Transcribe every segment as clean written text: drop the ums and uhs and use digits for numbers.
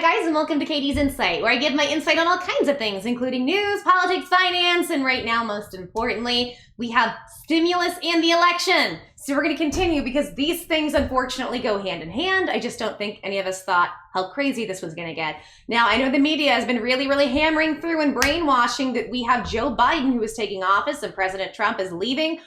guys, and welcome to Katie's Insight, where I give my insight on all kinds of things, including news, politics, finance, and right now, most importantly, we have stimulus and the election. So we're going to continue because these things unfortunately go hand in hand. I just don't think any of us thought how crazy this was going to get. Now, I know the media has been really hammering through and brainwashing that we have Joe Biden who is taking office and President Trump is leaving,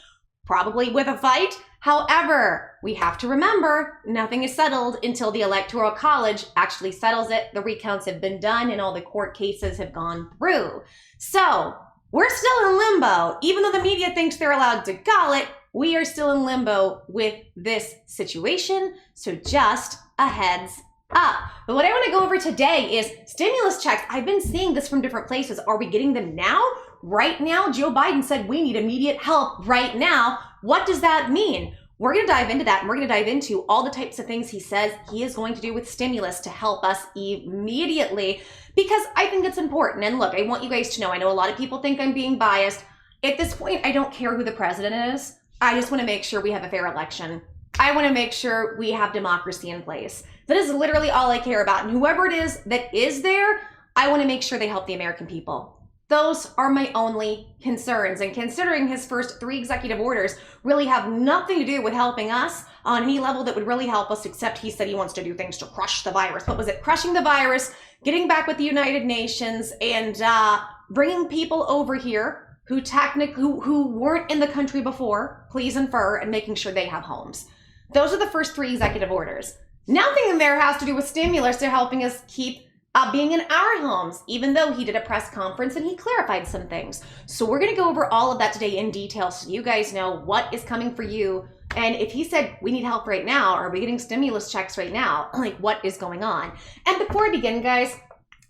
probably with a fight. However, we have to remember nothing is settled until the Electoral College actually settles it. The recounts have been done and all the court cases have gone through. So we're still in limbo. Even though the media thinks they're allowed to call it, we are still in limbo with this situation. So just a heads up. But what I want to go over today is stimulus checks. I've been seeing this from different places. Are we getting them now? Right now? Joe Biden said we need immediate help right now. What does that mean? We're going to dive into that, and we're going to dive into all the types of things he says he is going to do with stimulus to help us immediately, because I think it's important. And look, I want you guys to know, I know a lot of people think I'm being biased. At this point, I don't care who the president is. I just want to make sure we have a fair election. I want to make sure we have democracy in place. That is literally all I care about. And whoever it is that is there, I want to make sure they help the American people. Those are my only concerns. And considering his first 3 executive orders really have nothing to do with helping us on any level that would really help us, except he said he wants to do things to crush the virus. What was it? Crushing the virus, getting back with the United Nations, and bringing people over here who weren't in the country before, please infer, and making sure they have homes. Those are the first 3 executive orders. Nothing in there has to do with stimulus or helping us keep being in our homes, even though he did a press conference and he clarified some things. So we're going to go over all of that today in detail so you guys know what is coming for you. And if he said we need help right now, are we getting stimulus checks right now? Like, what is going on? And before I begin, guys,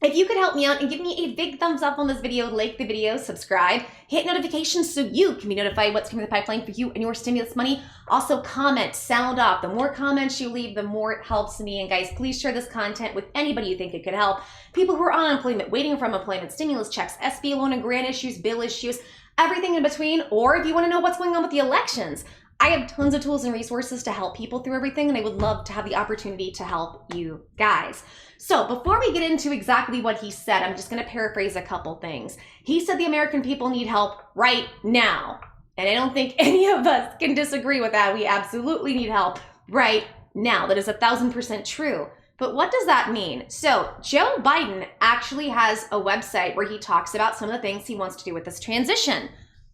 if you could help me out and give me a big thumbs up on this video, like the video, subscribe, hit notifications so you can be notified what's coming in the pipeline for you and your stimulus money. Also comment, sound off. The more comments you leave, the more it helps me. And guys, please share this content with anybody you think it could help. People who are on unemployment, waiting for unemployment, stimulus checks, SB loan and grant issues, bill issues, everything in between. Or if you want to know what's going on with the elections, I have tons of tools and resources to help people through everything, and I would love to have the opportunity to help you guys. So before we get into exactly what he said, I'm just going to paraphrase a couple things. He said the American people need help right now. And I don't think any of us can disagree with that. We absolutely need help right now. That is 1,000% true. But what does that mean? So Joe Biden actually has a website where he talks about some of the things he wants to do with this transition.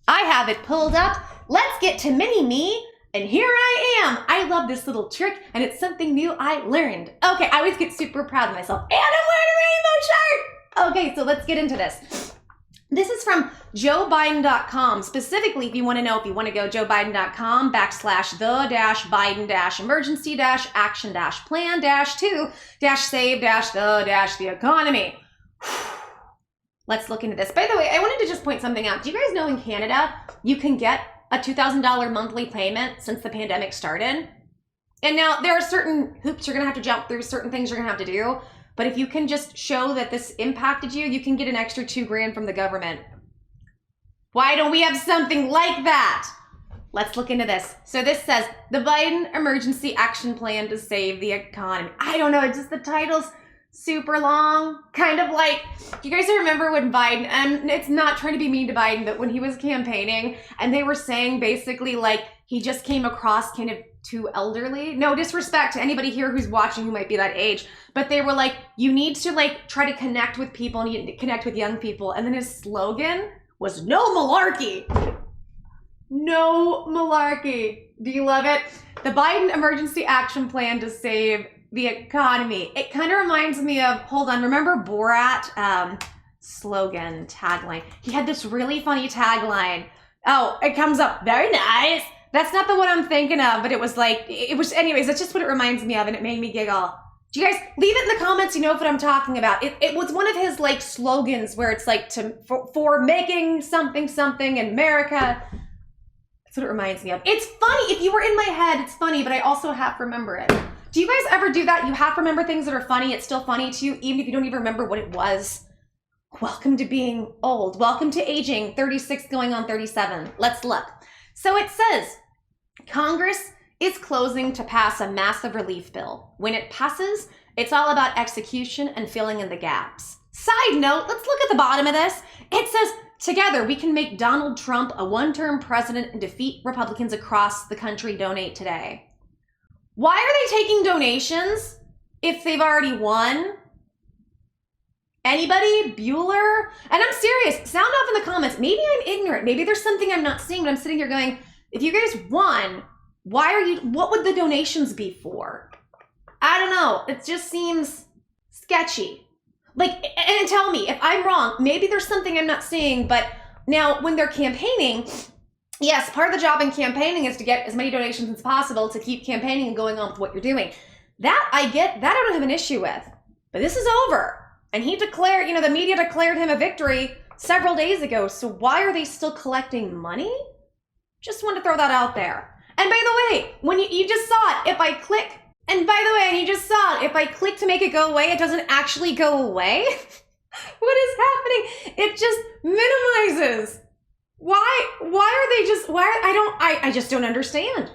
I have it pulled up. Let's get to mini me. And here I am. I love this little trick, and it's something new I learned. Okay, I always get super proud of myself. And I'm wearing a rainbow shirt. Okay, so let's get into this. This is from joebiden.com. Specifically, if you want to know, if you want to go joebiden.com /the-biden-emergency-action-plan-2-save-the-economy. Let's look into this. By the way, I wanted to just point something out. Do you guys know in Canada, you can get a $2,000 monthly payment since the pandemic started? And now there are certain hoops you're going to have to jump through, certain things you're going to have to do. But if you can just show that this impacted you, you can get an extra $2,000 from the government. Why don't we have something like that? Let's look into this. So this says, the Biden Emergency Action Plan to Save the Economy. I don't know, it's just the title's super long. Kind of like, do you guys remember when Biden, and it's not trying to be mean to Biden, but when he was campaigning and they were saying basically like he just came across kind of too elderly. No disrespect to anybody here who's watching who might be that age, but they were like, you need to like try to connect with people and you need to connect with young people. And then his slogan was no malarkey. No malarkey. Do you love it? The Biden Emergency Action Plan to Save the Economy. It kind of reminds me of, hold on, remember Borat? Slogan, tagline. He had this really funny tagline. Oh, it comes up, very nice. That's not the one I'm thinking of, but it was like, anyways, that's just what it reminds me of, and it made me giggle. Do you guys, leave it in the comments, you know what I'm talking about. It was one of his like slogans where it's like for making something in America. That's what it reminds me of. It's funny, if you were in my head, it's funny, but I also have to remember it. Do you guys ever do that? You have to remember things that are funny. It's still funny to you, even if you don't even remember what it was. Welcome to being old. Welcome to aging, 36 going on 37. Let's look. So it says, Congress is closing to pass a massive relief bill. When it passes, It's all about execution and filling in the gaps. Side note, let's look at the bottom of this. It says, together we can make Donald Trump a one-term president and defeat Republicans across the country. Donate today. Why are they taking donations if they've already won? Anybody? Bueller? And I'm serious. Sound off in the comments. Maybe I'm ignorant. Maybe there's something I'm not seeing, but I'm sitting here going, if you guys won, what would the donations be for? I don't know. It just seems sketchy. Like, and tell me if I'm wrong. Maybe there's something I'm not seeing, but now when they're campaigning, yes, part of the job in campaigning is to get as many donations as possible to keep campaigning and going on with what you're doing. That I get, that I don't have an issue with. But this is over. And he declared, the media declared him a victory several days ago. So why are they still collecting money? Just want to throw that out there. And by the way, when you just saw it, if I click, and by the way, and you just saw it, if I click to make it go away, it doesn't actually go away. What is happening? It just minimizes. I just don't understand.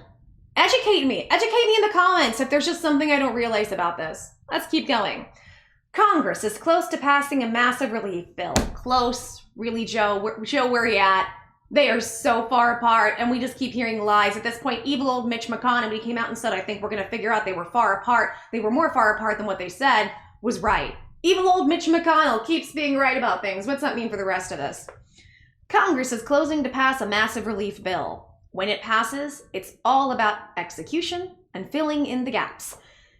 Educate me in the comments if there's just something I don't realize about this. Let's keep going. Congress is close to passing a massive relief bill. Close, really, Joe, where are you at? They are so far apart, and we just keep hearing lies. At this point, evil old Mitch McConnell, when he came out and said, I think we're going to figure out they were far apart, they were more far apart than what they said, was right. Evil old Mitch McConnell keeps being right about things. What's that mean for the rest of us? Congress is closing to pass a massive relief bill. When it passes, it's all about execution and filling in the gaps.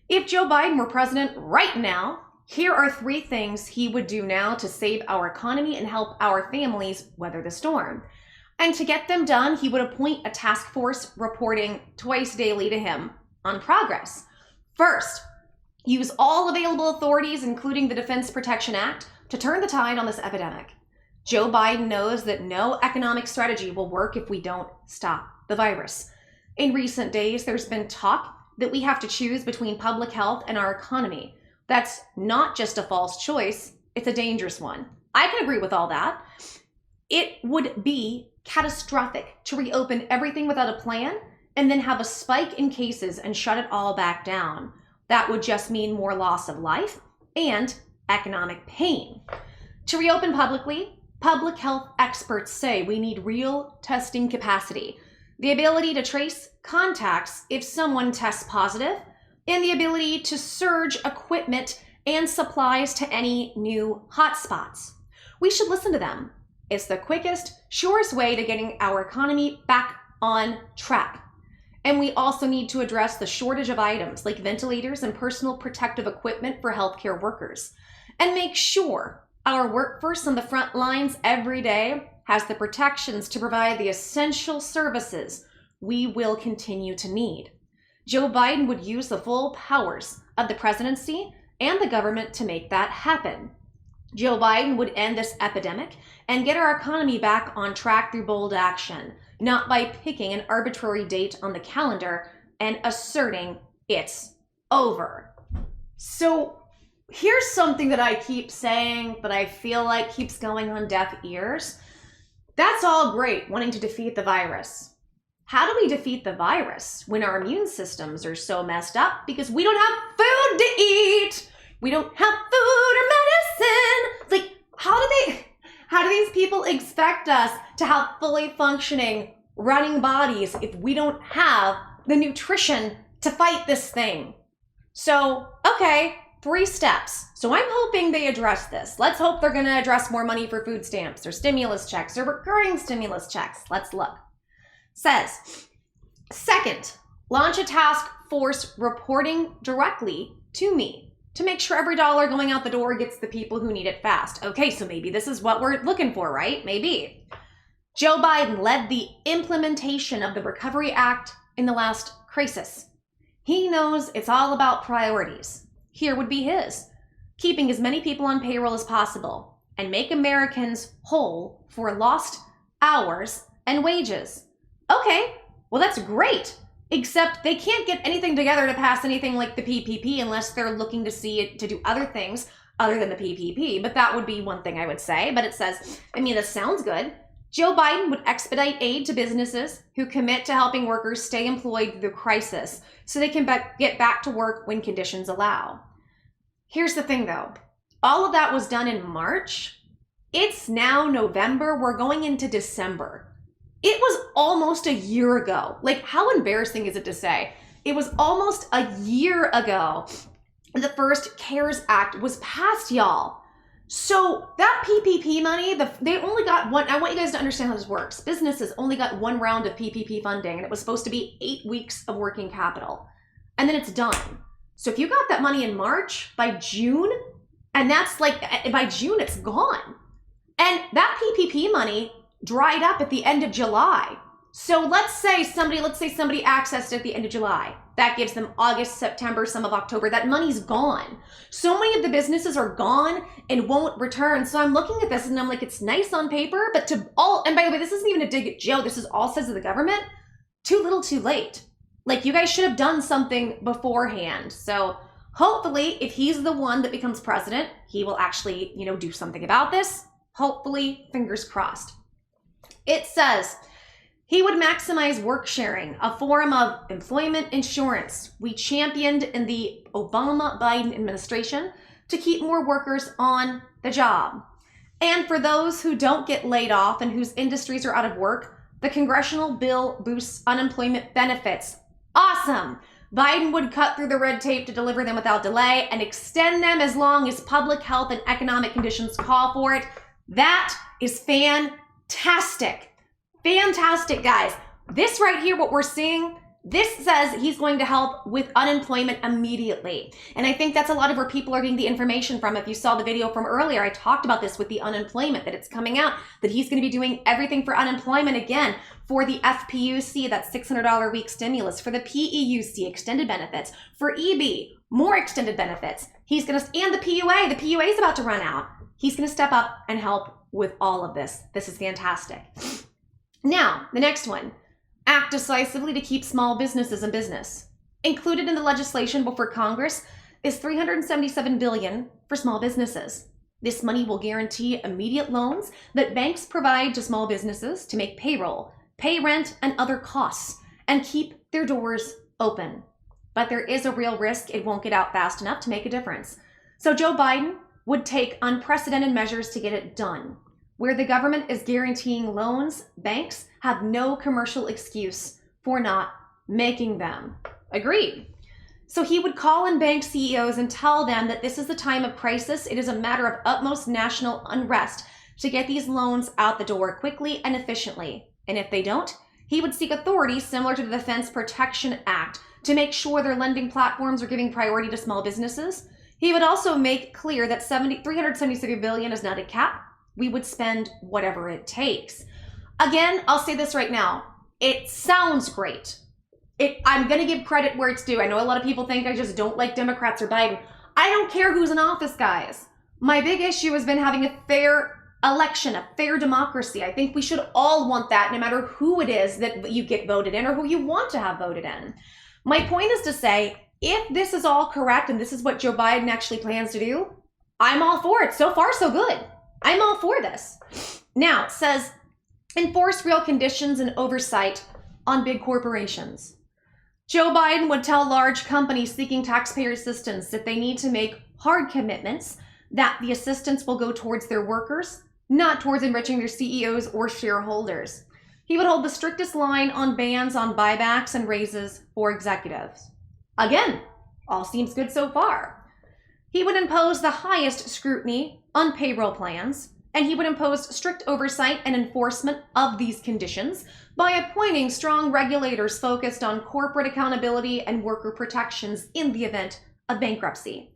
If Joe Biden were president right now, here are 3 things he would do now to save our economy and help our families weather the storm. And to get them done, he would appoint a task force reporting twice daily to him on progress. First, use all available authorities, including the Defense Production Act, to turn the tide on this epidemic. Joe Biden knows that no economic strategy will work if we don't stop the virus. In recent days, there's been talk that we have to choose between public health and our economy. That's not just a false choice, it's a dangerous one. I can agree with all that. It would be catastrophic to reopen everything without a plan and then have a spike in cases and shut it all back down. That would just mean more loss of life and economic pain. To reopen publicly, public health experts say we need real testing capacity, the ability to trace contacts if someone tests positive, and the ability to surge equipment and supplies to any new hotspots. We should listen to them. It's the quickest, surest way to getting our economy back on track. And we also need to address the shortage of items like ventilators and personal protective equipment for healthcare workers, and make sure our workforce on the front lines every day has the protections to provide the essential services we will continue to need. Joe Biden would use the full powers of the presidency and the government to make that happen. Joe Biden would end this epidemic and get our economy back on track through bold action, not by picking an arbitrary date on the calendar and asserting it's over. So here's something that I keep saying, but I feel like keeps going on deaf ears. That's all great, wanting to defeat the virus. How do we defeat the virus when our immune systems are so messed up because we don't have food to eat? We don't have food or medicine. Like, how do these people expect us to have fully functioning, running bodies if we don't have the nutrition to fight this thing? So, okay, 3 steps. So I'm hoping they address this. Let's hope they're gonna address more money for food stamps or stimulus checks or recurring stimulus checks. Let's look. Says, second, launch a task force reporting directly to me to make sure every dollar going out the door gets the people who need it fast. Okay, so maybe this is what we're looking for, right? Maybe. Joe Biden led the implementation of the Recovery Act in the last crisis. He knows it's all about priorities. Here would be his: keeping as many people on payroll as possible and make Americans whole for lost hours and wages. Okay, well, that's great, except they can't get anything together to pass anything like the PPP unless they're looking to see it to do other things other than the PPP. But that would be one thing I would say. But it says, this sounds good. Joe Biden would expedite aid to businesses who commit to helping workers stay employed through the crisis so they can get back to work when conditions allow. Here's the thing though. All of that was done in March. It's now November. We're going into December. It was almost a year ago. Like, how embarrassing is it to say? It was almost a year ago the first CARES Act was passed, y'all. So that PPP money, they only got one. I want you guys to understand how this works. Businesses only got one round of PPP funding, and it was supposed to be 8 weeks of working capital. And then it's done. So if you got that money in March, by June, and that's like, by June, it's gone. And that PPP money dried up at the end of July. So let's say somebody accessed it at the end of July. That gives them August, September, some of October. That money's gone. So many of the businesses are gone and won't return. So I'm looking at this and I'm like, it's nice on paper, but and by the way, this isn't even a dig at Joe. This is all says of the government. Too little, too late. Like, you guys should have done something beforehand. So hopefully, if he's the one that becomes president, he will actually, do something about this. Hopefully, fingers crossed. It says he would maximize work sharing, a form of employment insurance we championed in the Obama-Biden administration to keep more workers on the job. And for those who don't get laid off and whose industries are out of work, the congressional bill boosts unemployment benefits. Awesome! Biden would cut through the red tape to deliver them without delay and extend them as long as public health and economic conditions call for it. That is fantastic. Fantastic, guys. This right here, what we're seeing, this says he's going to help with unemployment immediately. And I think that's a lot of where people are getting the information from. If you saw the video from earlier, I talked about this with the unemployment, that it's coming out, that he's going to be doing everything for unemployment again, for the FPUC, that $600 a week stimulus, for the PEUC, extended benefits, for EB, more extended benefits. He's going to, and the PUA is about to run out. He's going to step up and help with all of this. This is fantastic. Now, the next one, act decisively to keep small businesses in business. Included in the legislation before Congress is $377 billion for small businesses. This money will guarantee immediate loans that banks provide to small businesses to make payroll, pay rent, and other costs, and keep their doors open. But there is a real risk it won't get out fast enough to make a difference. So Joe Biden would take unprecedented measures to get it done. Where the government is guaranteeing loans, banks have no commercial excuse for not making them. Agreed. So he would call in bank CEOs and tell them that this is the time of crisis. It is a matter of utmost national unrest to get these loans out the door quickly and efficiently. And if they don't, he would seek authority similar to the Defense Protection Act to make sure their lending platforms are giving priority to small businesses. He would also make clear that $377 billion is not a cap. We would spend whatever it takes. Again, I'll say this right now. It sounds great. I'm going to give credit where it's due. I know a lot of people think I just don't like Democrats or Biden. I don't care who's in office, guys. My big issue has been having a fair election, a fair democracy. I think we should all want that, no matter who it is that you get voted in or who you want to have voted in. My point is to say, if this is all correct and this is what Joe Biden actually plans to do, I'm all for it. So far, so good. I'm all for this. Now, it says, enforce real conditions and oversight on big corporations. Joe Biden would tell large companies seeking taxpayer assistance that they need to make hard commitments, that the assistance will go towards their workers, not towards enriching their CEOs or shareholders. He would hold the strictest line on bans on buybacks and raises for executives. Again, all seems good so far. He would impose the highest scrutiny on payroll plans, and he would impose strict oversight and enforcement of these conditions by appointing strong regulators focused on corporate accountability and worker protections in the event of bankruptcy.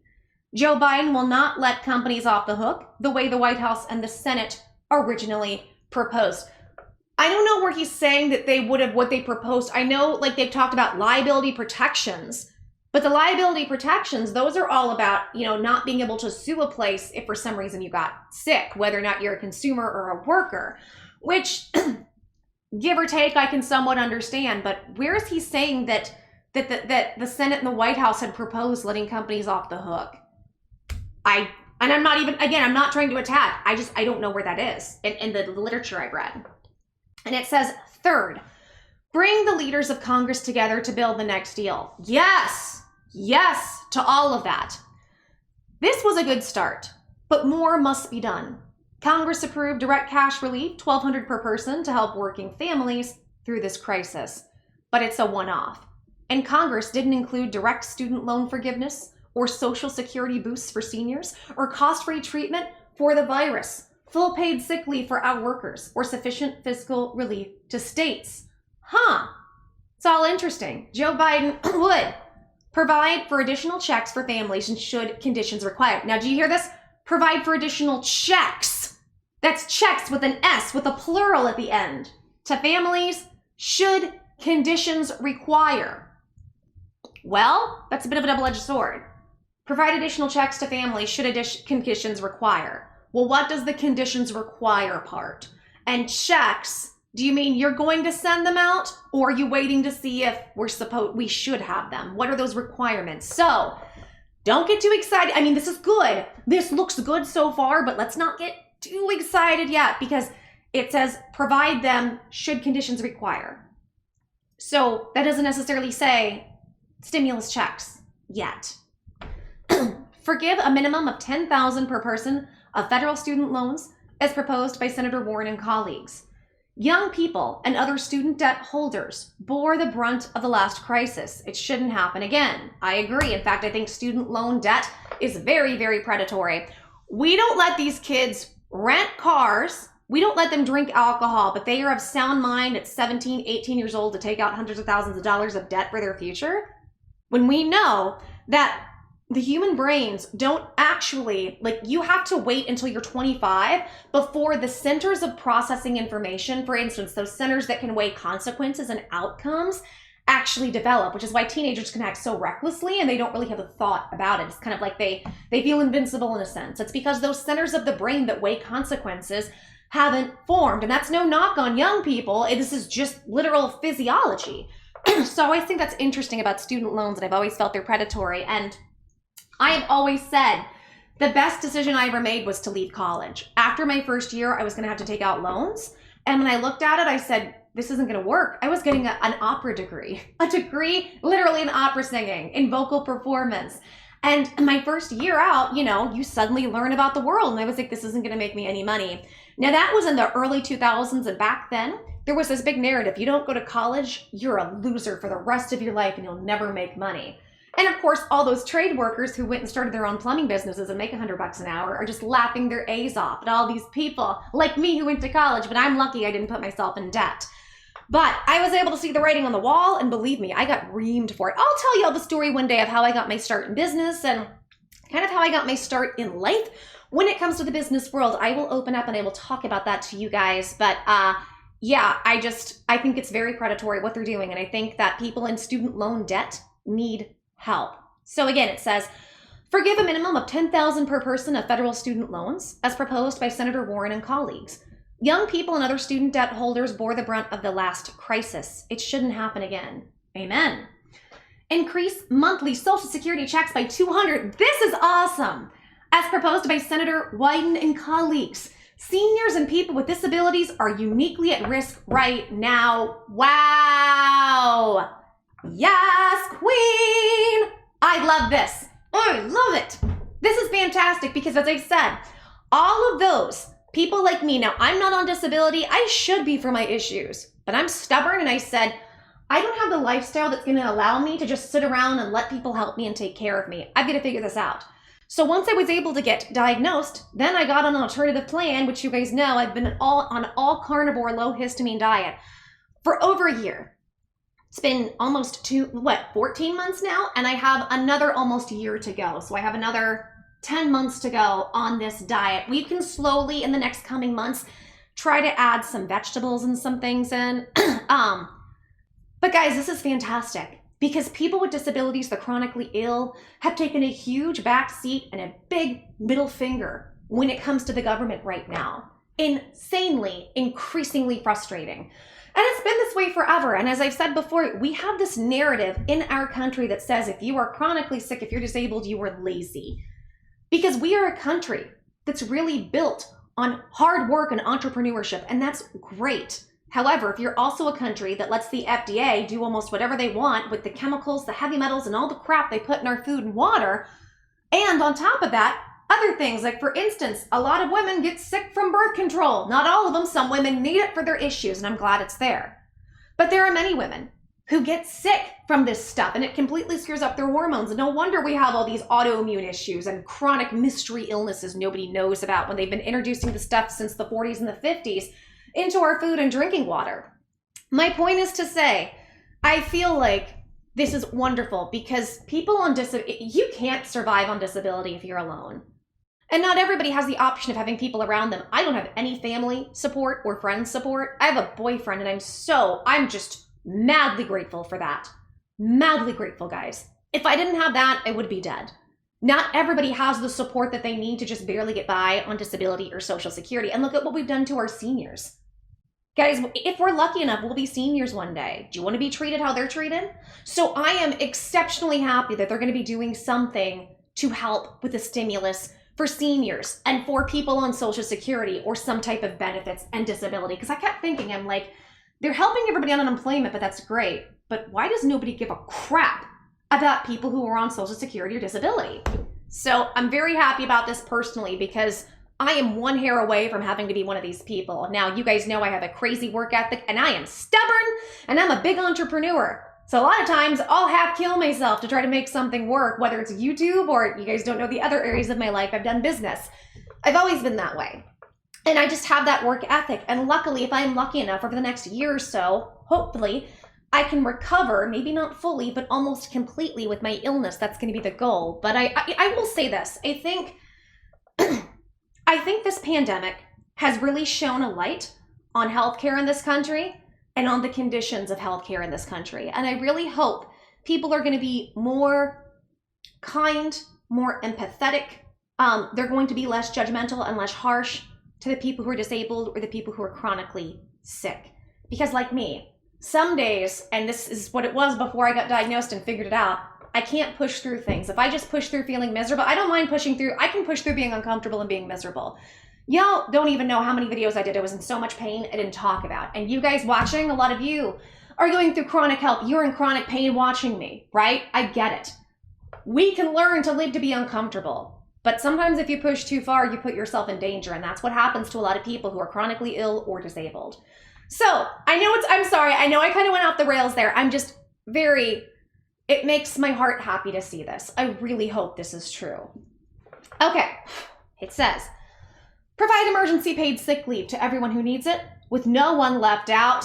Joe Biden will not let companies off the hook the way the White House and the Senate originally proposed. I don't know where he's saying that they would have what they proposed. I know, like, they've talked about liability protections, but the liability protections, those are all about, not being able to sue a place if for some reason you got sick, whether or not you're a consumer or a worker, which, give or take, I can somewhat understand. But where is he saying that the Senate and the White House had proposed letting companies off the hook? I'm not trying to attack. I don't know where that is in the literature I've read. And it says, third, bring the leaders of Congress together to build the next deal. Yes to all of that. This was a good start, but more must be done. Congress approved direct cash relief, $1,200 per person, to help working families through this crisis. But it's a one-off. And Congress didn't include direct student loan forgiveness or Social Security boosts for seniors or cost-free treatment for the virus, full paid sick leave for our workers, or sufficient fiscal relief to states. It's all interesting. Joe Biden would provide for additional checks for families and should conditions require. Now, do you hear this? Provide for additional checks. That's checks with an S, with a plural at the end. To families, should conditions require. Well, that's a bit of a double-edged sword. Provide additional checks to families should conditions require. Well, what does the conditions require part? And checks, do you mean you're going to send them out, or are you waiting to see if we should have them? What are those requirements? So don't get too excited. I mean, this is good. This looks good so far, but let's not get too excited yet, because it says provide them should conditions require. So that doesn't necessarily say stimulus checks yet. Forgive a minimum of $10,000 per person of federal student loans, as proposed by Senator Warren and colleagues. Young people and other student debt holders bore the brunt of the last crisis. It shouldn't happen again. I agree. In fact, I think student loan debt is very, very predatory. We don't let these kids rent cars. We don't let them drink alcohol, but they are of sound mind at 17, 18 years old to take out hundreds of thousands of dollars of debt for their future. When we know that the human brains don't actually, you have to wait until you're 25 before the centers of processing information, for instance, those centers that can weigh consequences and outcomes, actually develop, which is why teenagers can act so recklessly and they don't really have a thought about it. It's kind of like they feel invincible in a sense. It's because those centers of the brain that weigh consequences haven't formed. And that's no knock on young people. This is just literal physiology. So I always think that's interesting about student loans, and I've always felt they're predatory. And I have always said the best decision I ever made was to leave college. After my first year, I was going to have to take out loans. And when I looked at it, I said, this isn't going to work. I was getting an opera degree, a degree literally in opera singing, in vocal performance. And my first year out, you suddenly learn about the world. And I was like, this isn't going to make me any money. Now, that was in the early 2000s. And back then, there was this big narrative. You don't go to college, you're a loser for the rest of your life and you'll never make money. And of course, all those trade workers who went and started their own plumbing businesses and make $100 an hour are just laughing their A's off at all these people like me who went to college, but I'm lucky I didn't put myself in debt. But I was able to see the writing on the wall, and believe me, I got reamed for it. I'll tell you all the story one day of how I got my start in business and kind of how I got my start in life. When it comes to the business world, I will open up and I will talk about that to you guys. But yeah, I think it's very predatory what they're doing. And I think that people in student loan debt need help. So again, it says, forgive a minimum of $10,000 per person of federal student loans, as proposed by Senator Warren and colleagues. Young people and other student debt holders bore the brunt of the last crisis. It shouldn't happen again. Amen. Increase monthly Social Security checks by $200. This is awesome. As proposed by Senator Wyden and colleagues. Seniors and people with disabilities are uniquely at risk right now. Wow. Yes, queen. I love this. I love it. This is fantastic because, as I've said, all of those people like me, now I'm not on disability. I should be for my issues, but I'm stubborn, and I said, I don't have the lifestyle that's going to allow me to just sit around and let people help me and take care of me. I've got to figure this out. So once I was able to get diagnosed, then I got on an alternative plan, which you guys know I've been on all carnivore, low histamine diet for over a year. It's been almost 14 months now, and I have another almost year to go. So I have another 10 months to go on this diet. We can slowly, in the next coming months, try to add some vegetables and some things in. But guys, this is fantastic because people with disabilities, the chronically ill, have taken a huge back seat and a big middle finger when it comes to the government right now. Insanely, increasingly frustrating. And it's been this way forever. And as I've said before, we have this narrative in our country that says if you are chronically sick, if you're disabled, you are lazy. Because we are a country that's really built on hard work and entrepreneurship, and that's great. However, if you're also a country that lets the FDA do almost whatever they want with the chemicals, the heavy metals, and all the crap they put in our food and water, And on top of that, other things, like for instance, a lot of women get sick from birth control. Not all of them, some women need it for their issues, and I'm glad it's there. But there are many women who get sick from this stuff, and it completely screws up their hormones. And no wonder we have all these autoimmune issues and chronic mystery illnesses nobody knows about when they've been introducing the stuff since the 40s and the 50s into our food and drinking water. My point is to say, I feel like this is wonderful because people on disability, you can't survive on disability if you're alone. And not everybody has the option of having people around them. I don't have any family support or friend support. I have a boyfriend, and I'm just madly grateful for that. Madly grateful, guys. If I didn't have that, I would be dead. Not everybody has the support that they need to just barely get by on disability or Social Security. And look at what we've done to our seniors. Guys, if we're lucky enough, we'll be seniors one day. Do you want to be treated how they're treated? So I am exceptionally happy that they're going to be doing something to help with the stimulus for seniors and for people on Social Security or some type of benefits and disability. Because I kept thinking, I'm like, they're helping everybody on unemployment, but that's great. But why does nobody give a crap about people who are on Social Security or disability? So I'm very happy about this personally because I am one hair away from having to be one of these people. Now, you guys know I have a crazy work ethic and I am stubborn and I'm a big entrepreneur. So a lot of times I'll half kill myself to try to make something work, whether it's YouTube or you guys don't know the other areas of my life. I've done business. I've always been that way. And I just have that work ethic. And luckily, if I'm lucky enough over the next year or so, hopefully I can recover, maybe not fully, but almost completely with my illness. That's going to be the goal. But I will say this. I think this pandemic has really shone a light on healthcare in this country and on the conditions of healthcare in this country. And I really hope people are going to be more kind, more empathetic. They're going to be less judgmental and less harsh to the people who are disabled or the people who are chronically sick. Because like me, some days, and this is what it was before I got diagnosed and figured it out, I can't push through things. If I just push through feeling miserable, I don't mind pushing through. I can push through being uncomfortable and being miserable. Y'all don't even know how many videos I did. I was in so much pain I didn't talk about. And you guys watching, a lot of you are going through chronic health. You're in chronic pain watching me, right? I get it. We can learn to live to be uncomfortable. But sometimes if you push too far, you put yourself in danger. And that's what happens to a lot of people who are chronically ill or disabled. So I'm sorry. I know I kind of went off the rails there. I'm just it makes my heart happy to see this. I really hope this is true. Okay, it says, provide emergency paid sick leave to everyone who needs it, with no one left out.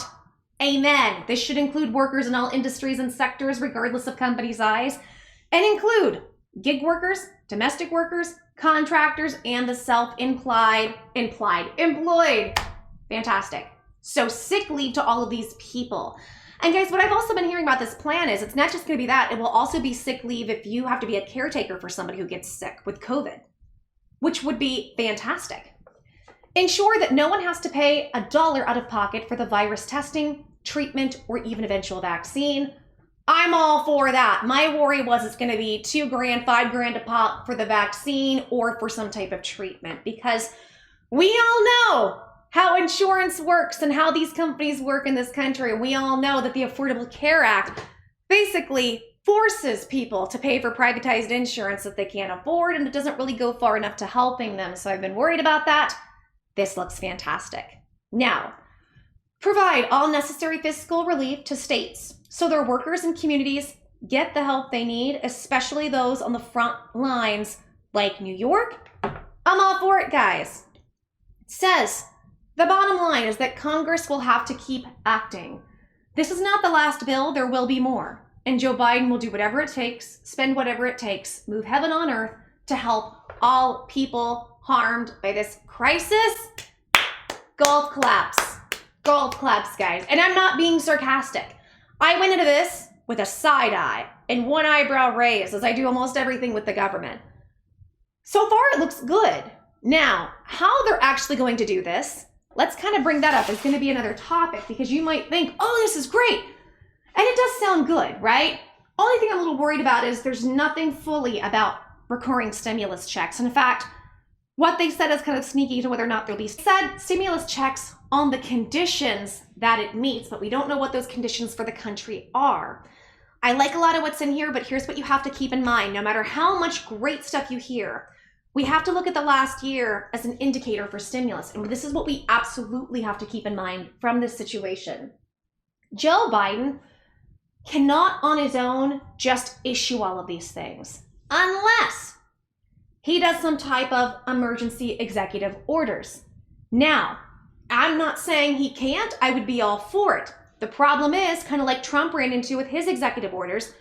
Amen. This should include workers in all industries and sectors, regardless of company size, and include gig workers, domestic workers, contractors, and the self-employed. Fantastic. So sick leave to all of these people. And guys, what I've also been hearing about this plan is it's not just going to be that, it will also be sick leave if you have to be a caretaker for somebody who gets sick with COVID, which would be fantastic. Ensure that no one has to pay $1 out of pocket for the virus testing, treatment, or even eventual vaccine. I'm all for that. My worry was it's going to be $2,000, $5,000 a pop for the vaccine or for some type of treatment, because we all know how insurance works and how these companies work in this country. We all know that the Affordable Care Act basically forces people to pay for privatized insurance that they can't afford, and it doesn't really go far enough to helping them. So I've been worried about that. This looks fantastic. Now, provide all necessary fiscal relief to states so their workers and communities get the help they need, especially those on the front lines like New York. I'm all for it, guys. It says, the bottom line is that Congress will have to keep acting. This is not the last bill, there will be more. And Joe Biden will do whatever it takes, spend whatever it takes, move heaven on earth to help all people harmed by this crisis. Golf claps. Golf claps, guys. And I'm not being sarcastic. I went into this with a side eye and one eyebrow raised, as I do almost everything with the government. So far, it looks good. Now, how they're actually going to do this, let's kind of bring that up. It's going to be another topic because you might think, oh, this is great. And it does sound good, right? Only thing I'm a little worried about is there's nothing fully about recurring stimulus checks. And in fact, what they said is kind of sneaky to whether or not there'll be said stimulus checks on the conditions that it meets, but we don't know what those conditions for the country are. I like a lot of what's in here, but here's what you have to keep in mind. No matter how much great stuff you hear, we have to look at the last year as an indicator for stimulus. And this is what we absolutely have to keep in mind from this situation. Joe Biden cannot on his own just issue all of these things unless he does some type of emergency executive orders. Now, I'm not saying he can't. I would be all for it. The problem is, kind of like Trump ran into with his executive orders,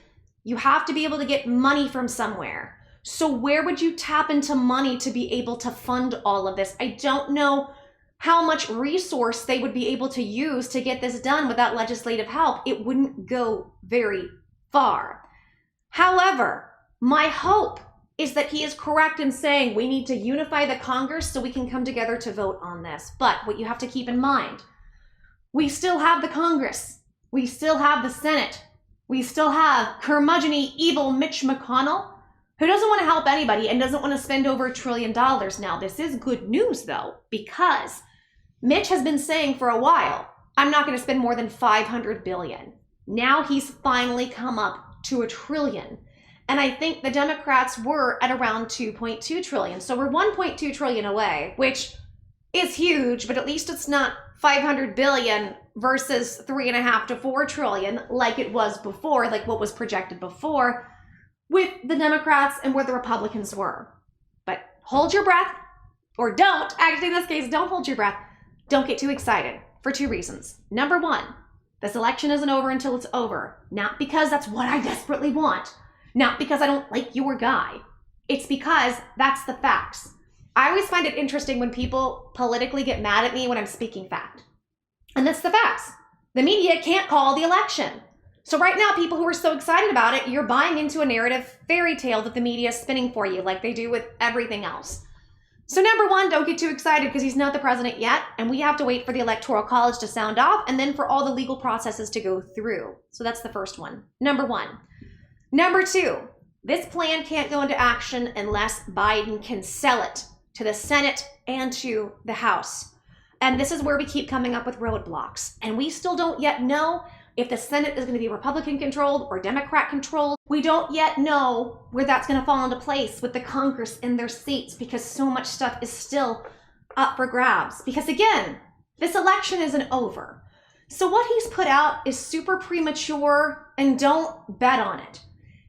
you have to be able to get money from somewhere. So where would you tap into money to be able to fund all of this? I don't know how much resource they would be able to use to get this done without legislative help. It wouldn't go very far. However, my hope is that he is correct in saying we need to unify the Congress so we can come together to vote on this. But what you have to keep in mind, we still have the Congress. We still have the Senate. We still have curmudgeon-y, evil Mitch McConnell, who doesn't want to help anybody and doesn't want to spend over $1 trillion. Now, this is good news, though, because Mitch has been saying for a while, I'm not going to spend more than $500 billion. Now he's finally come up to $1 trillion. And I think the Democrats were at around 2.2 trillion. So we're 1.2 trillion away, which is huge, but at least it's not 500 billion versus 3.5 to 4 trillion like it was before, like what was projected before with the Democrats and where the Republicans were. But hold your breath, or don't. Actually, in this case, don't hold your breath. Don't get too excited for 2 reasons. Number 1, this election isn't over until it's over. Not because that's what I desperately want. Not because I don't like your guy. It's because that's the facts. I always find it interesting when people politically get mad at me when I'm speaking fact. And that's the facts. The media can't call the election. So right now, people who are so excited about it, you're buying into a narrative fairy tale that the media is spinning for you like they do with everything else. So number 1, don't get too excited because he's not the president yet. And we have to wait for the Electoral College to sound off and then for all the legal processes to go through. So that's the first one. Number 1. Number 2, this plan can't go into action unless Biden can sell it to the Senate and to the House. And this is where we keep coming up with roadblocks. And we still don't yet know if the Senate is going to be Republican controlled or Democrat controlled. We don't yet know where that's going to fall into place with the Congress in their seats because so much stuff is still up for grabs. Because again, this election isn't over. So what he's put out is super premature and don't bet on it.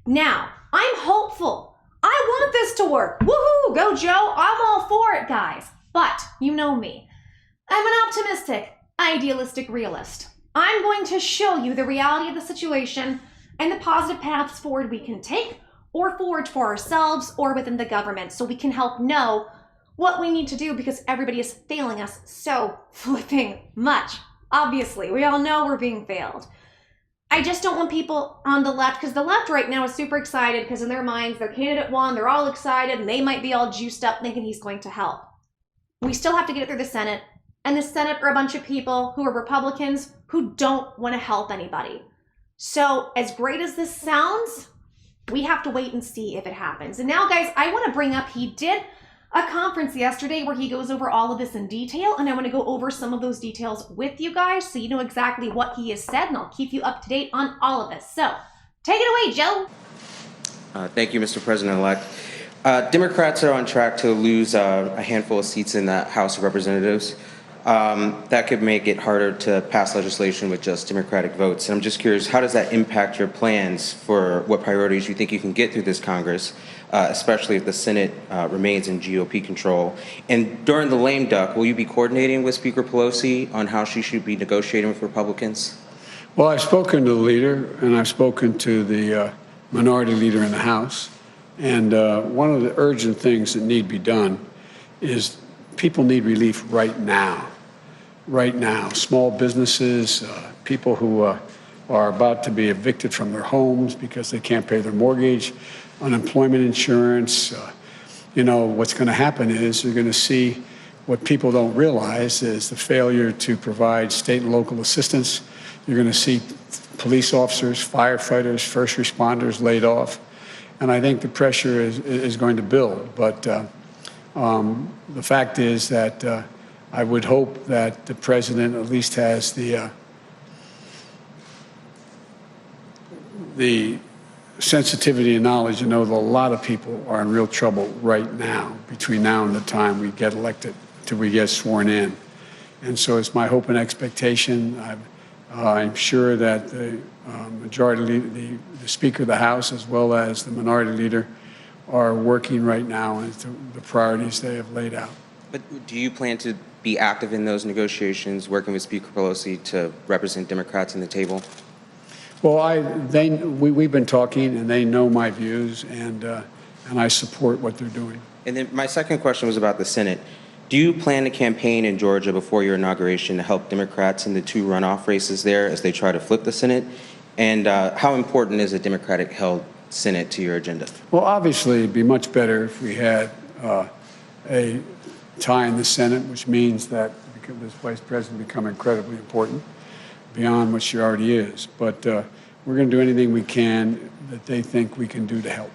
Now, I'm hopeful. I want this to work. Woohoo, go Joe. I'm all for it, guys. But you know me. I'm an optimistic, idealistic realist. I'm going to show you the reality of the situation and the positive paths forward we can take or forward for ourselves or within the government so we can help know what we need to do because everybody is failing us so flipping much. Obviously, we all know we're being failed. I just don't want people on the left, because the left right now is super excited because in their minds, their candidate won, they're all excited, and they might be all juiced up thinking he's going to help. We still have to get it through the Senate, and the Senate are a bunch of people who are Republicans who don't want to help anybody. So as great as this sounds, we have to wait and see if it happens. And now, guys, I want to bring up, he did a conference yesterday where he goes over all of this in detail, and I want to go over some of those details with you guys so you know exactly what he has said, and I'll keep you up to date on all of this. So take it away, Joe. Thank you, Mr. President-elect. Democrats are on track to lose a handful of seats in the House of Representatives. That could make it harder to pass legislation with just Democratic votes. And I'm just curious, how does that impact your plans for what priorities you think you can get through this Congress, especially if the Senate remains in GOP control? And during the lame duck, will you be coordinating with Speaker Pelosi on how she should be negotiating with Republicans? Well, I've spoken to the leader, and I've spoken to the minority leader in the House. And one of the urgent things that need to be done is people need relief right now. Right now, small businesses, people who are about to be evicted from their homes because they can't pay their mortgage, unemployment insurance. You know, what's going to happen is you're going to see what people don't realize is the failure to provide state and local assistance. You're going to see police officers, firefighters, first responders laid off. And I think the pressure is going to build. But the fact is that I would hope that the president at least has the the sensitivity and knowledge to know that a lot of people are in real trouble right now, between now and the time we get elected, till we get sworn in. And so it's my hope and expectation. I'm sure that the majority leader, the Speaker of the House, as well as the minority leader, are working right now into the priorities they have laid out. But do you plan to be active in those negotiations, working with Speaker Pelosi to represent Democrats in the table? Well, we've been talking, and they know my views, and I support what they're doing. And then my second question was about the Senate. Do you plan to campaign in Georgia before your inauguration to help Democrats in the 2 runoff races there as they try to flip the Senate? And how important is a Democratic-held Senate to your agenda? Well, obviously, it'd be much better if we had a tie in the Senate, which means that this vice president become incredibly important beyond what she already is. But we're going to do anything we can that they think we can do to help.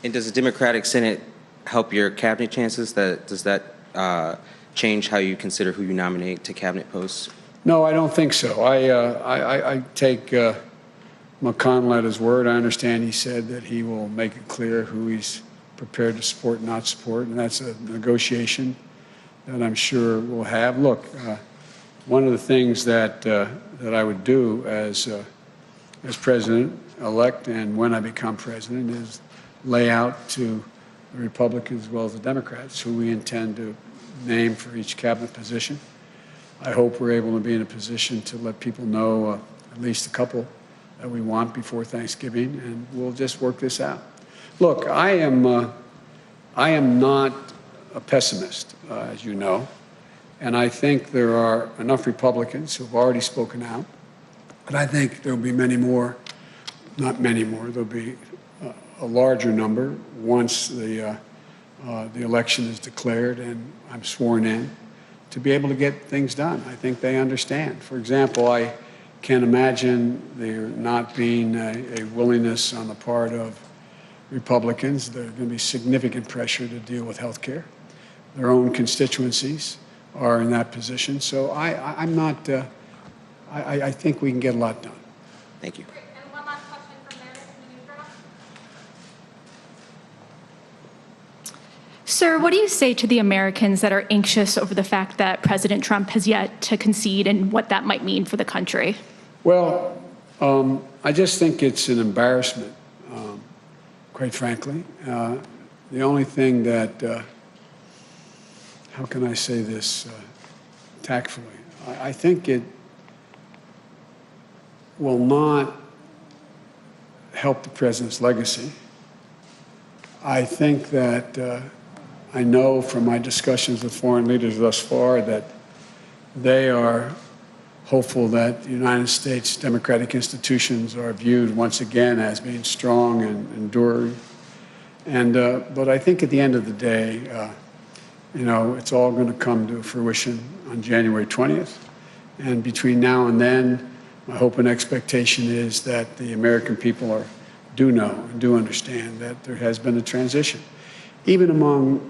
And does the Democratic Senate help your cabinet chances? Does that change how you consider who you nominate to cabinet posts? No, I don't think so. I take McConnell at his word. I understand he said that he will make it clear who he's prepared to support and not support, and that's a negotiation that I'm sure we'll have. Look, one of the things that I would do as president-elect and when I become president is lay out to the Republicans as well as the Democrats who we intend to name for each cabinet position. I hope we're able to be in a position to let people know at least a couple that we want before Thanksgiving, and we'll just work this out. Look, I am not a pessimist, as you know, and I think there are enough Republicans who have already spoken out, but I think there'll be many more, not many more, there'll be a larger number once the election is declared and I'm sworn in to be able to get things done. I think they understand. For example, I can't imagine there not being a willingness on the part of Republicans. There's going to be significant pressure to deal with health care. Their own constituencies are in that position. So I'm not, I think we can get a lot done. Thank you. And one last question from Meredith in the newsroom. Sir, what do you say to the Americans that are anxious over the fact that President Trump has yet to concede and what that might mean for the country? Well, I just think it's an embarrassment, quite frankly. The only thing that, how can I say this tactfully? I think it will not help the president's legacy. I think that I know from my discussions with foreign leaders thus far that they are hopeful that the United States democratic institutions are viewed once again as being strong and enduring. And but I think at the end of the day, you know, it's all going to come to fruition on January 20th. And between now and then, my hope and expectation is that the American people do know and do understand that there has been a transition. Even among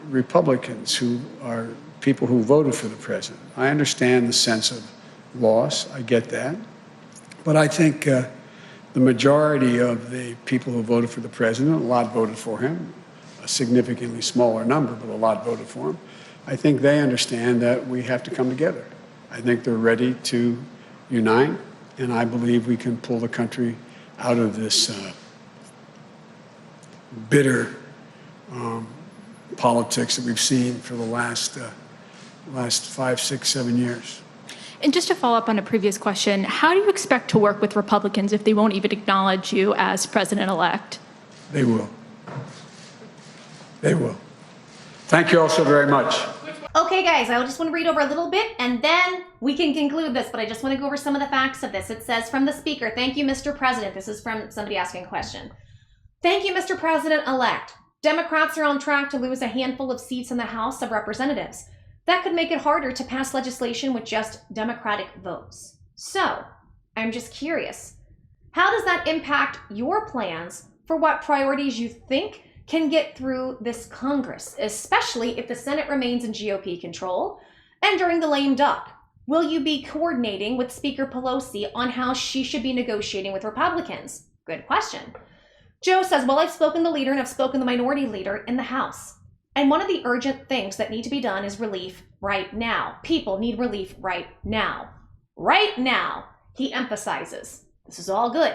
Republicans who are people who voted for the president, I understand the sense of loss. I get that. But I think the majority of the people who voted for the president, a lot voted for him, a significantly smaller number, but a lot voted for him. I think they understand that we have to come together. I think they're ready to unite, and I believe we can pull the country out of this bitter politics that we've seen for the last 5, 6, 7 years. And just to follow up on a previous question, how do you expect to work with Republicans if they won't even acknowledge you as president-elect? They will. They will. Thank you all so very much. Okay, guys, I just want to read over a little bit and then we can conclude this, but I just want to go over some of the facts of this. It says from the speaker, thank you, Mr. President. This is from somebody asking a question. Thank you, Mr. President-elect. Democrats are on track to lose a handful of seats in the House of Representatives. That could make it harder to pass legislation with just Democratic votes. So, I'm just curious, how does that impact your plans for what priorities you think can get through this Congress, especially if the Senate remains in GOP control and during the lame duck? Will you be coordinating with Speaker Pelosi on how she should be negotiating with Republicans? Good question. Joe says, well, I've spoken to the leader and I've spoken to the minority leader in the House. And one of the urgent things that need to be done is relief right now. People need relief right now. Right now, he emphasizes. This is all good.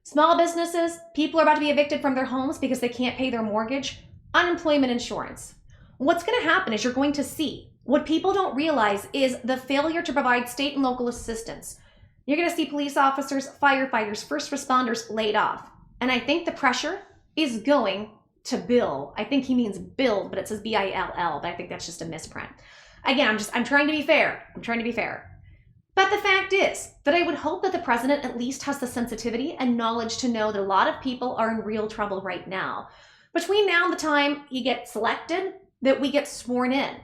Small businesses, people are about to be evicted from their homes because they can't pay their mortgage, unemployment insurance. What's going to happen is you're going to see what people don't realize is the failure to provide state and local assistance. You're going to see police officers, firefighters, first responders laid off. And I think the pressure is going to Bill. I think he means build, but it says B-I-L-L, but I think that's just a misprint. Again, I'm trying to be fair. I'm trying to be fair. But the fact is that I would hope that the president at least has the sensitivity and knowledge to know that a lot of people are in real trouble right now. Between now and the time he gets selected, that we get sworn in.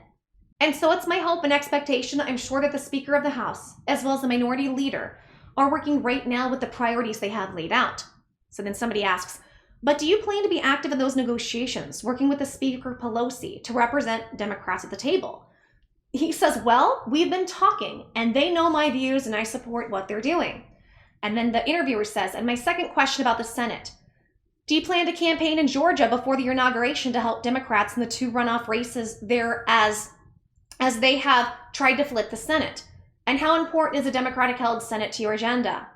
And so it's my hope and expectation, I'm sure that the Speaker of the House, as well as the minority leader, are working right now with the priorities they have laid out. So then somebody asks, but do you plan to be active in those negotiations, working with the Speaker Pelosi to represent Democrats at the table? He says, well, we've been talking and they know my views and I support what they're doing. And then the interviewer says, and my second question about the Senate, do you plan to campaign in Georgia before the inauguration to help Democrats in the 2 runoff races there as they have tried to flip the Senate? And how important is a Democratic-held Senate to your agenda?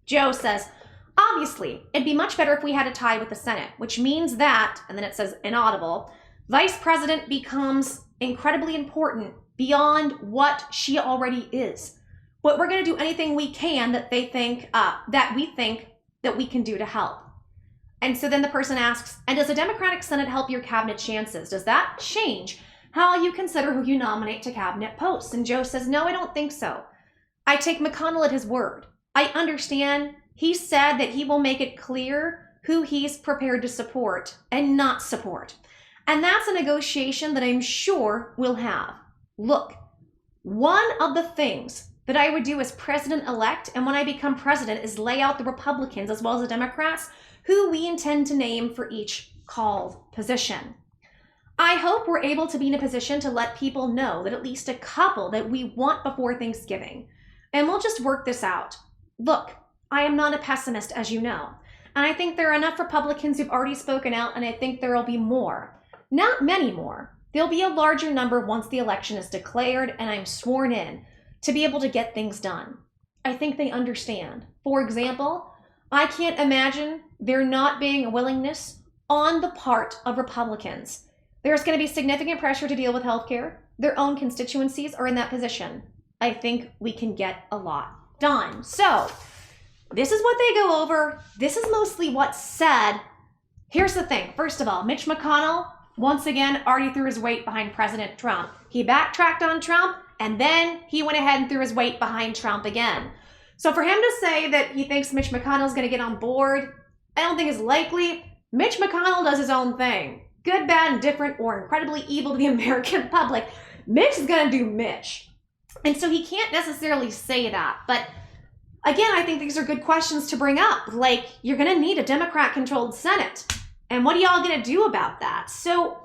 Joe says, obviously, it'd be much better if we had a tie with the Senate, which means that, and then it says inaudible, Vice President becomes incredibly important beyond what she already is. But we're going to do anything we can that we think that we can do to help. And so then the person asks, and does a Democratic Senate help your cabinet chances? Does that change how you consider who you nominate to cabinet posts? And Joe says, no, I don't think so. I take McConnell at his word. I understand he said that he will make it clear who he's prepared to support and not support. And that's a negotiation that I'm sure we'll have. Look, one of the things that I would do as president-elect and when I become president is lay out the Republicans as well as the Democrats who we intend to name for each called position. I hope we're able to be in a position to let people know that at least a couple that we want before Thanksgiving. And we'll just work this out. Look, I am not a pessimist, as you know. And I think there are enough Republicans who've already spoken out, and I think there will be more. Not many more. There'll be a larger number once the election is declared and I'm sworn in to be able to get things done. I think they understand. For example, I can't imagine there not being a willingness on the part of Republicans. There's going to be significant pressure to deal with healthcare. Their own constituencies are in that position. I think we can get a lot done. So this is what they go over. This is mostly what's said. Here's the thing. First of all, Mitch McConnell, once again, already threw his weight behind President Trump. He backtracked on Trump, and then he went ahead and threw his weight behind Trump again. So for him to say that he thinks Mitch McConnell is going to get on board, I don't think is likely. Mitch McConnell does his own thing. Good, bad, indifferent, or incredibly evil to the American public. Mitch is going to do Mitch. And so he can't necessarily say that. But again, I think these are good questions to bring up. Like, you're going to need a Democrat-controlled Senate. And what are y'all going to do about that? So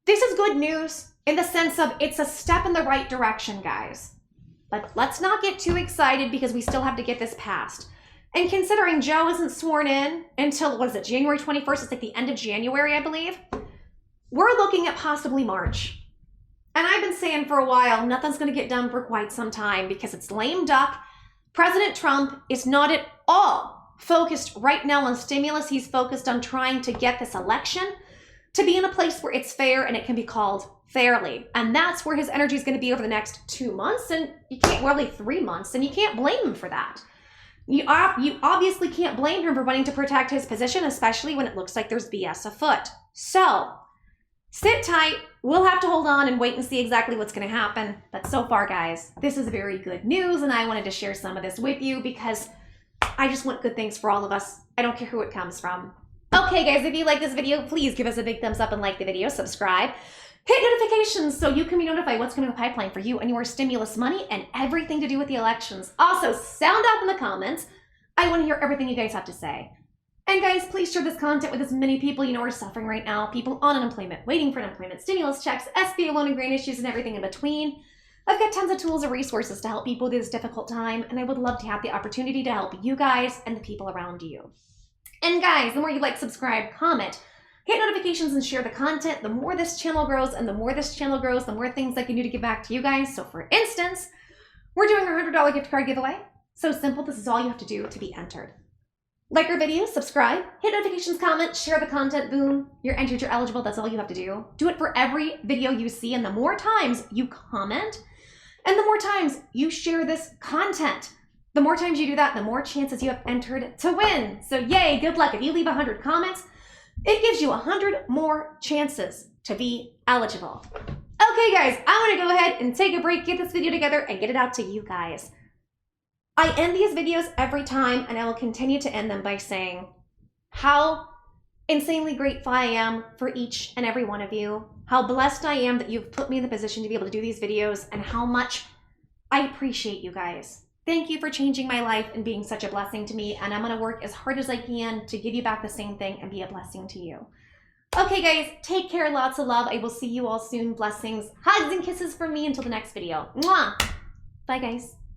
this is good news in the sense of it's a step in the right direction, guys. But let's not get too excited because we still have to get this passed. And considering Joe isn't sworn in until, what is it, January 21st? It's like the end of January, I believe. We're looking at possibly March. And I've been saying for a while, nothing's going to get done for quite some time because it's lame duck. President Trump is not at all focused right now on stimulus. He's focused on trying to get this election to be in a place where it's fair and it can be called fairly. And that's where his energy is going to be over the next 2 months. And you can't, really 3 months, and you can't blame him for that. You obviously can't blame him for wanting to protect his position, especially when it looks like there's BS afoot. So sit tight. We'll have to hold on and wait and see exactly what's going to happen. But so far, guys, this is very good news. And I wanted to share some of this with you because I just want good things for all of us. I don't care who it comes from. Okay, guys, if you like this video, please give us a big thumbs up and like the video. Subscribe. Hit notifications so you can be notified what's coming in the pipeline for you and your stimulus money and everything to do with the elections. Also, sound off in the comments. I want to hear everything you guys have to say. And guys, please share this content with as many people you know are suffering right now. People on unemployment, waiting for unemployment, stimulus checks, SBA loan and grant issues, and everything in between. I've got tons of tools and resources to help people through this difficult time, and I would love to have the opportunity to help you guys and the people around you. And guys, the more you like, subscribe, comment, hit notifications, and share the content, the more this channel grows, and the more this channel grows, the more things I can do to give back to you guys. So for instance, we're doing our $100 gift card giveaway. So simple, this is all you have to do to be entered. Like our video, subscribe, hit notifications, comment, share the content, boom, you're entered, you're eligible, that's all you have to do. Do it for every video you see, and the more times you comment, and the more times you share this content, the more times you do that, the more chances you have entered to win. So yay, good luck. If you leave 100 comments, it gives you 100 more chances to be eligible. Okay guys, I wanna go ahead and take a break, get this video together, and get it out to you guys. I end these videos every time, and I will continue to end them by saying how insanely grateful I am for each and every one of you, how blessed I am that you've put me in the position to be able to do these videos, and how much I appreciate you guys. Thank you for changing my life and being such a blessing to me, and I'm gonna work as hard as I can to give you back the same thing and be a blessing to you. Okay guys, take care, lots of love. I will see you all soon. Blessings, hugs, and kisses from me until the next video. Mwah! Bye guys.